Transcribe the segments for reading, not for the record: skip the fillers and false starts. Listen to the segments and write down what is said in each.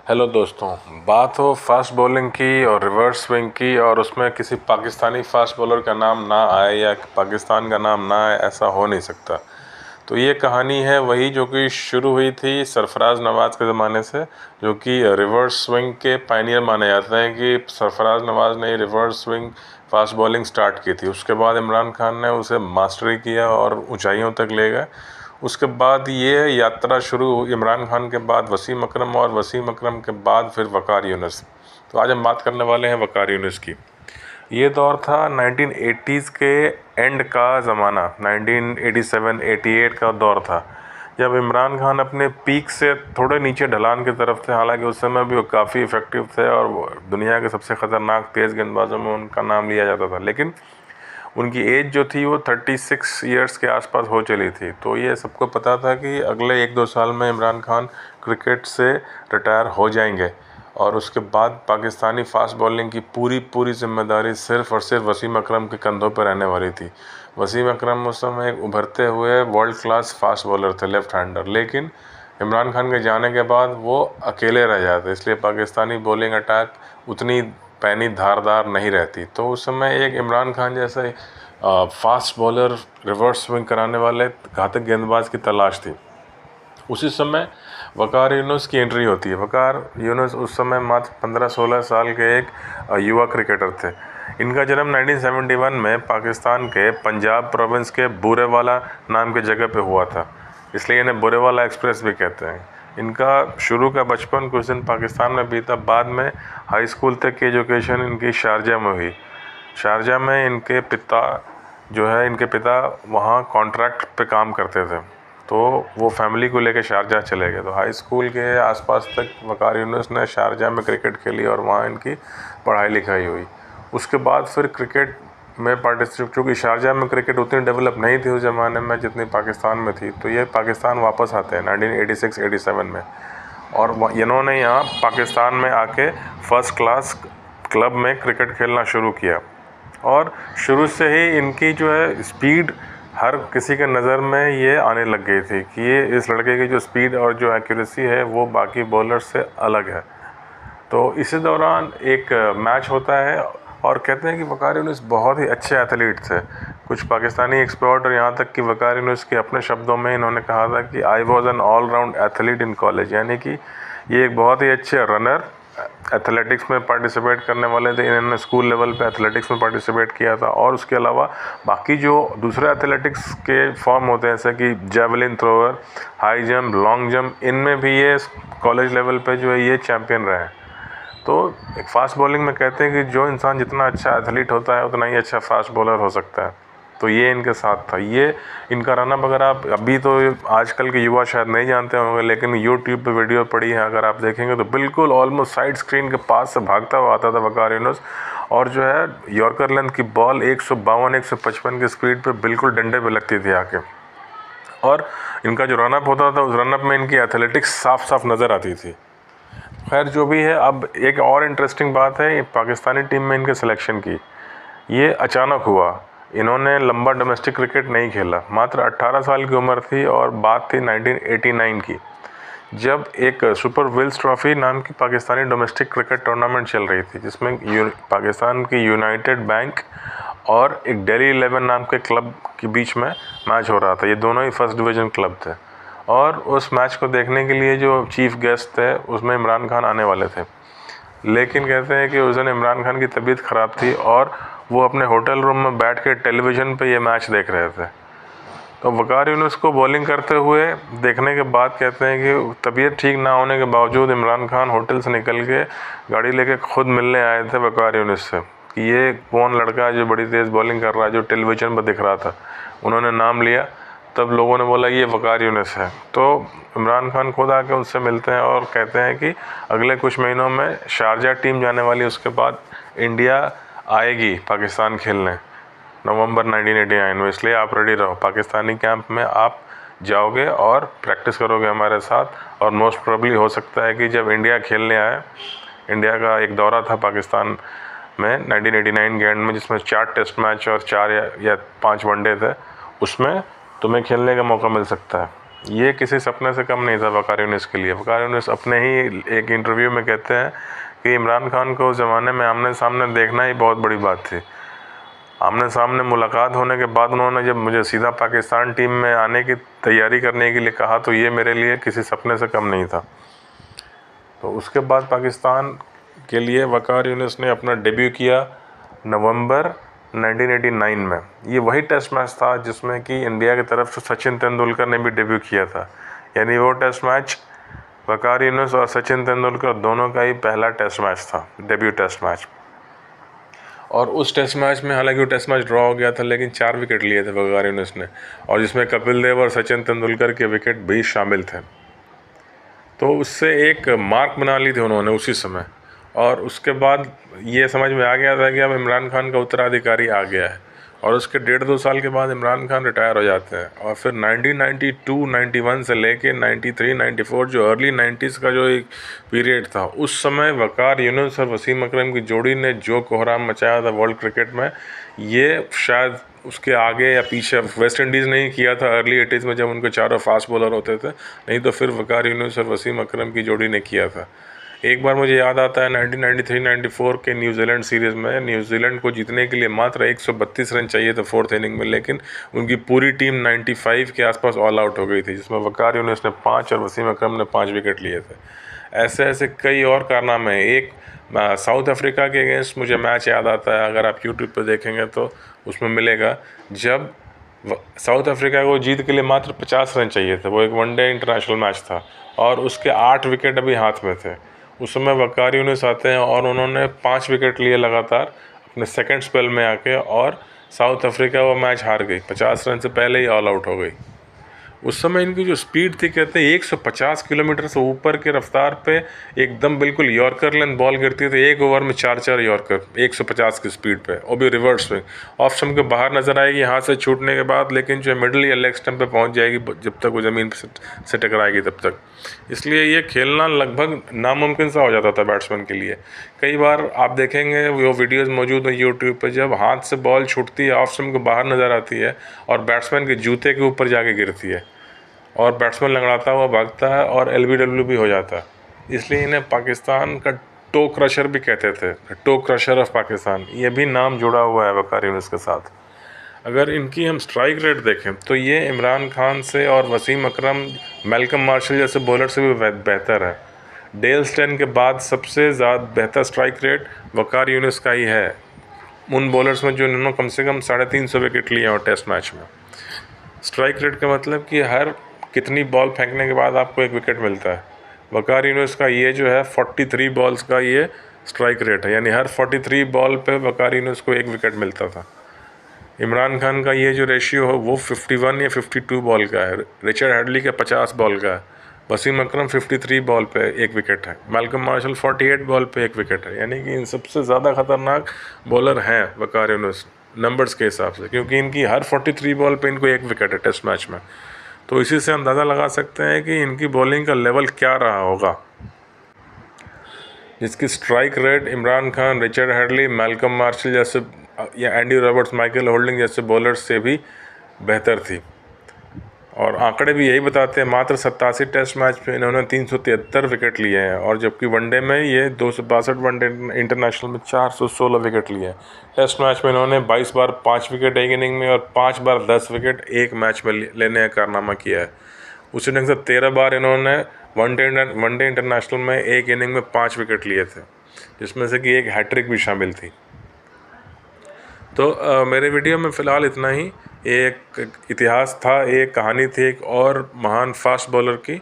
Hello दोस्तों, बात हो फास्ट बॉलिंग की और रिवर्स स्विंग की और उसमें किसी पाकिस्तानी फास्ट बॉलर का नाम ना आए या पाकिस्तान का नाम ना आए, ऐसा हो नहीं सकता। तो ये कहानी है वही जो कि शुरू हुई थी सरफराज नवाज़ के ज़माने से, जो कि रिवर्स स्विंग के पायनियर माने जाते हैं कि सरफराज नवाज़ ने reverse swing fast bowling start की थी। उसके बाद इमरान खान ने उसे मास्टरी किया और ऊंचाइयों तक ले गए। उसके बाद ये यात्रा शुरू हुई इमरान खान के बाद वसीम अकरम और वसीम अकरम के बाद फिर वकार यूनिस। तो आज हम बात करने वाले हैं वकार यूनिस की। ये दौर था 1980s के एंड का ज़माना, 1987-88 का दौर था, जब इमरान खान अपने पीक से थोड़े नीचे ढलान की तरफ थे। हालांकि उस समय भी वो काफ़ी इफ़ेक्टिव थे और दुनिया के सबसे ख़तरनाक तेज़ गेंदबाजों में उनका नाम लिया जाता था। लेकिन उनकी एज जो थी वो 36 ईयर्स के आसपास हो चली थी। तो ये सबको पता था कि अगले 1-2 साल में इमरान खान क्रिकेट से रिटायर हो जाएंगे और उसके बाद पाकिस्तानी फास्ट बॉलिंग की पूरी जिम्मेदारी सिर्फ़ और सिर्फ वसीम अकरम के कंधों पर रहने वाली थी। वसीम अकरम उस समय एक उभरते हुए वर्ल्ड क्लास फास्ट बॉलर थे, लेफ़्ट हैंडर। लेकिन इमरान खान के जाने के बाद वो अकेले रह जाते, इसलिए पाकिस्तानी बॉलिंग अटैक उतनी पैनी धारदार नहीं रहती। तो उस समय एक इमरान खान जैसे फास्ट बॉलर, रिवर्स स्विंग कराने वाले घातक गेंदबाज की तलाश थी। उसी समय वकार यूनुस की एंट्री होती है। वकार यूनुस उस समय मात्र 15-16 साल के एक युवा क्रिकेटर थे। इनका जन्म 1971 में पाकिस्तान के पंजाब प्रोविंस के बूरेवाला नाम की जगह पे हुआ था, इसलिए इन्हें बूरेवाला एक्सप्रेस भी कहते हैं। इनका शुरू का बचपन कुछ दिन पाकिस्तान में बीता। बाद में हाई स्कूल तक की एजुकेशन इनकी शारजा में हुई। शारजा में इनके पिता वहाँ कॉन्ट्रैक्ट पे काम करते थे, तो वो फैमिली को लेकर शारजा चले गए। तो हाई स्कूल के आसपास तक वकार यूनुस ने शारजा में क्रिकेट खेली और वहाँ इनकी पढ़ाई लिखाई हुई। उसके बाद फिर क्रिकेट में पार्टिसिपेट, चूँकि शारजा में क्रिकेट उतनी डेवलप नहीं थी उस ज़माने में जितनी पाकिस्तान में थी, तो ये पाकिस्तान वापस आते हैं 1986-87 में। और इन्होंने यहाँ पाकिस्तान में आके फर्स्ट क्लास क्लब में क्रिकेट खेलना शुरू किया। और शुरू से ही इनकी जो है स्पीड हर किसी के नज़र में ये आने लग गई थी कि ये इस लड़के की जो स्पीड और जो एक्यूरेसी है वो बाकी बॉलर से अलग है। तो इसी दौरान एक मैच होता है और कहते हैं कि वकार यूनुस बहुत ही अच्छे एथलीट थे। कुछ पाकिस्तानी एक्सपर्ट और यहाँ तक कि वकार यूनुस के अपने शब्दों में इन्होंने कहा था कि I was an all round athlete in college, यानी कि ये एक बहुत ही अच्छे रनर, एथलेटिक्स में पार्टिसिपेट करने वाले थे। इन्होंने स्कूल लेवल पे एथलेटिक्स में पार्टिसिपेट किया था और उसके अलावा बाकी जो दूसरे एथलेटिक्स के फॉर्म होते हैं, जैसे कि javelin thrower, high jump, long jump, इनमें भी ये कॉलेज लेवल पे जो है ये चैम्पियन रहे हैं। तो एक फास्ट बॉलिंग में कहते हैं कि जो इंसान जितना अच्छा एथलीट होता है उतना ही अच्छा फास्ट बॉलर हो सकता है। तो ये इनके साथ था। ये इनका रनअप अगर आप अभी, तो आजकल के युवा शायद नहीं जानते होंगे, लेकिन यूट्यूब पे वीडियो पड़ी है, अगर आप देखेंगे तो बिल्कुल ऑलमोस्ट साइड स्क्रीन के पास से भागता हुआ आता था वकार यूनुस। और जो है यॉर्कर लेंथ की बॉल 152-155 की स्पीड पे बिल्कुल डंडे पे लगती थी आके। और इनका जो रनअप होता था उस रनअप में इनकी एथलेटिक्स साफ साफ नज़र आती थी। खैर जो भी है, अब एक और इंटरेस्टिंग बात है पाकिस्तानी टीम में इनके सिलेक्शन की। ये अचानक हुआ। इन्होंने लंबा डोमेस्टिक क्रिकेट नहीं खेला, मात्र 18 साल की उम्र थी और बात थी 1989 की, जब एक सुपर विल्स ट्रॉफी नाम की पाकिस्तानी डोमेस्टिक क्रिकेट टूर्नामेंट चल रही थी, जिसमें पाकिस्तान की यूनाइटेड बैंक और एक दिल्ली 11 नाम के क्लब के बीच में मैच हो रहा था। ये दोनों ही फर्स्ट डिवीज़न क्लब थे और उस मैच को देखने के लिए जो चीफ गेस्ट थे उसमें इमरान खान आने वाले थे। लेकिन कहते हैं कि उस दिन इमरान खान की तबीयत ख़राब थी और वो अपने होटल रूम में बैठ के टेलीविज़न पे ये मैच देख रहे थे। तो वकार यूनुस को बॉलिंग करते हुए देखने के बाद कहते हैं कि तबीयत ठीक ना होने के बावजूद इमरान खान होटल से निकल के गाड़ी लेके खुद मिलने आए थे वकार यूनुस से कि ये कौन लड़का है जो बड़ी तेज़ बॉलिंग कर रहा है, जो टेलीविज़न पर दिख रहा था। उन्होंने नाम लिया, तब लोगों ने बोला ये वकार यूनुस है। तो इमरान खान खुद आके उससे मिलते हैं और कहते हैं कि अगले कुछ महीनों में शारजा टीम जाने वाली, उसके बाद इंडिया आएगी पाकिस्तान खेलने नवंबर 1989 में, इसलिए आप रेडी रहो। पाकिस्तानी कैंप में आप जाओगे और प्रैक्टिस करोगे हमारे साथ, और मोस्ट प्रोबेबली हो सकता है कि जब इंडिया खेलने आए, इंडिया का एक दौरा था पाकिस्तान में 1989 के एंड में, जिसमें 4 टेस्ट मैच और 4 या 5 वनडे थे, उसमें तुम्हें खेलने का मौका मिल सकता है। ये किसी सपने से कम नहीं था वकार यूनिस के लिए। वकार यूनिस अपने ही एक इंटरव्यू में कहते हैं कि इमरान खान को उस ज़माने में आमने सामने देखना ही बहुत बड़ी बात थी। आमने सामने मुलाकात होने के बाद उन्होंने जब मुझे सीधा पाकिस्तान टीम में आने की तैयारी करने के लिए कहा तो ये मेरे लिए किसी सपने से कम नहीं था। तो उसके बाद पाकिस्तान के लिए वकार यूनिस ने अपना डेब्यू किया नवंबर 1989 में। ये वही टेस्ट मैच था जिसमें कि इंडिया की तरफ से सचिन तेंदुलकर ने भी डेब्यू किया था। यानी वो टेस्ट मैच वकार यूनिस और सचिन तेंदुलकर दोनों का ही पहला टेस्ट मैच था, डेब्यू टेस्ट मैच। और उस टेस्ट मैच में हालांकि वो टेस्ट मैच ड्रॉ हो गया था, लेकिन 4 विकेट लिए थे वकार यूनिस ने, और जिसमें कपिल देव और सचिन तेंदुलकर के विकेट भी शामिल थे। तो उससे एक मार्क बना ली थी उन्होंने उसी समय। और उसके बाद ये समझ में आ गया था कि अब इमरान खान का उत्तराधिकारी आ गया है, और उसके 1.5-2 साल के बाद इमरान खान रिटायर हो जाते हैं। और फिर 1992-91 से लेके 93-94 जो अर्ली 90s का जो एक पीरियड था, उस समय वकार यूनिस और वसीम अकरम की जोड़ी ने जो कोहराम मचाया था वर्ल्ड क्रिकेट में, ये शायद उसके आगे या पीछे वेस्ट इंडीज़ ने ही किया था अर्ली 80s में, जब उनके चारों फास्ट बॉलर होते थे। नहीं तो फिर वकार यूनिस और वसीम अकरम की जोड़ी ने किया था। एक बार मुझे याद आता है 1993-94 के न्यूजीलैंड सीरीज़ में न्यूजीलैंड को जीतने के लिए मात्र 132 रन चाहिए थे 4th इनिंग में, लेकिन उनकी पूरी टीम 95 के आसपास ऑल आउट हो गई थी, जिसमें वकार यूनिस ने 5 और वसीम अकरम ने 5 विकेट लिए थे। ऐसे ऐसे कई और कारनामे हैं। एक साउथ अफ्रीका के अगेंस्ट मुझे मैच याद आता है, अगर आप यूट्यूब पर देखेंगे तो उसमें मिलेगा, जब साउथ अफ्रीका को जीत के लिए मात्र 50 रन चाहिए थे। वो एक वनडे इंटरनेशनल मैच था और उसके 8 विकेट अभी हाथ में थे। उस समय वकार यूनिस आते हैं और उन्होंने 5 विकेट लिए लगातार अपने सेकंड स्पेल में आके, और साउथ अफ्रीका वो मैच हार गई, 50 रन से पहले ही ऑल आउट हो गई। उस समय इनकी जो स्पीड थी, कहते हैं 150 किलोमीटर से ऊपर के रफ्तार पे एकदम बिल्कुल यॉर्कर लेंथ बॉल गिरती थी। एक ओवर में 4 यॉर्कर 150 की स्पीड पे, और भी रिवर्स में ऑफ स्टंप के बाहर नजर आएगी हाथ से छूटने के बाद, लेकिन जो मिडल या लेग स्टंप पे पहुंच जाएगी जब तक वो ज़मीन से टकराएगी तब तक। इसलिए ये खेलना लगभग नामुमकिन सा हो जाता था बैट्समैन के लिए। कई बार आप देखेंगे वो वीडियोज़ मौजूद हैं यूट्यूब पर, जब हाथ से बॉल छूटती है, ऑफ स्टंप के बाहर नज़र आती है और बैट्समैन के जूते के ऊपर जाके गिरती है, और बैट्समैन लंगड़ाता हुआ भागता है और LBW भी हो जाता है। इसलिए इन्हें पाकिस्तान का टो क्रशर भी कहते थे, टो क्रशर ऑफ पाकिस्तान। ये भी नाम जुड़ा हुआ है वकार यूनिस के साथ। अगर इनकी हम स्ट्राइक रेट देखें तो ये इमरान खान से और वसीम अकरम, मैल्कम मार्शल जैसे बॉलर से भी बेहतर है। डेल स्टेन के बाद सबसे ज़्यादा बेहतर स्ट्राइक रेट वकार यूनिस का ही है, उन बॉलर्स में जो इन्होंने कम से कम 350 विकेट लिए हैं टेस्ट मैच में। स्ट्राइक रेट का मतलब कि हर कितनी बॉल फेंकने के बाद आपको 1 विकेट मिलता है। वकार यूनिस का ये जो है 43 बॉल्स का ये स्ट्राइक रेट है, यानी हर 43 बॉल पे वकार यूनिस को 1 विकेट मिलता था। इमरान खान का ये जो रेशियो हो वो 51 या 52 बॉल का है। रिचर्ड हेडली का 50 बॉल का है। वसीम अकरम 53 बॉल पे 1 विकेट है। मैल्कम मार्शल 48 बॉल पे 1 विकेट है। यानी कि इन सबसे ज़्यादा खतरनाक बॉलर हैं वकार यूनिस नंबर्स के हिसाब से, क्योंकि इनकी हर 43 बॉल पे इनको 1 विकेट है टेस्ट मैच में। तो इसी से अंदाज़ा लगा सकते हैं कि इनकी बॉलिंग का लेवल क्या रहा होगा, जिसकी strike rate Imran Khan, Richard Hadlee, Malcolm martial जैसे या एंडी रॉबर्ट्स, माइकल होल्डिंग जैसे बॉलर्स से भी बेहतर थी। और आंकड़े भी यही बताते हैं, मात्र 87 टेस्ट मैच में इन्होंने 373 विकेट लिए हैं, और जबकि वनडे में ये 262 वनडे इंटरनेशनल में 416 विकेट लिए हैं। टेस्ट मैच में इन्होंने 22 बार 5 विकेट एक इनिंग में और 5 बार 10 विकेट एक मैच में लेने का कारनामा किया है। उसी ढंग से 13 बार इन्होंने वनडे इंटरनेशनल में एक इनिंग में 5 विकेट लिए थे, जिसमें से कि एक हैट्रिक भी शामिल थी। तो मेरे वीडियो में फ़िलहाल इतना ही। एक इतिहास था, एक कहानी थी एक और महान फास्ट बॉलर की,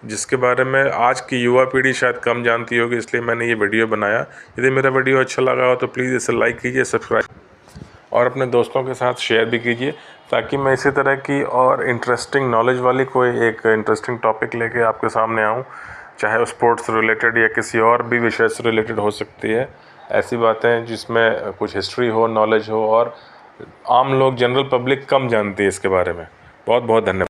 जिसके बारे में आज की युवा पीढ़ी शायद कम जानती होगी, इसलिए मैंने ये वीडियो बनाया। यदि मेरा वीडियो अच्छा लगा हो तो प्लीज़ इसे लाइक कीजिए, सब्सक्राइब और अपने दोस्तों के साथ शेयर भी कीजिए, ताकि मैं इसी तरह की और इंटरेस्टिंग नॉलेज वाली कोई एक इंटरेस्टिंग टॉपिक लेके आपके सामने आऊँ, चाहे वो स्पोर्ट्स रिलेटेड या किसी और भी विषय से रिलेटेड हो सकती है। ऐसी बातें जिसमें कुछ हिस्ट्री हो, नॉलेज हो, और आम लोग, जनरल पब्लिक कम जानती है इसके बारे में। बहुत बहुत धन्यवाद।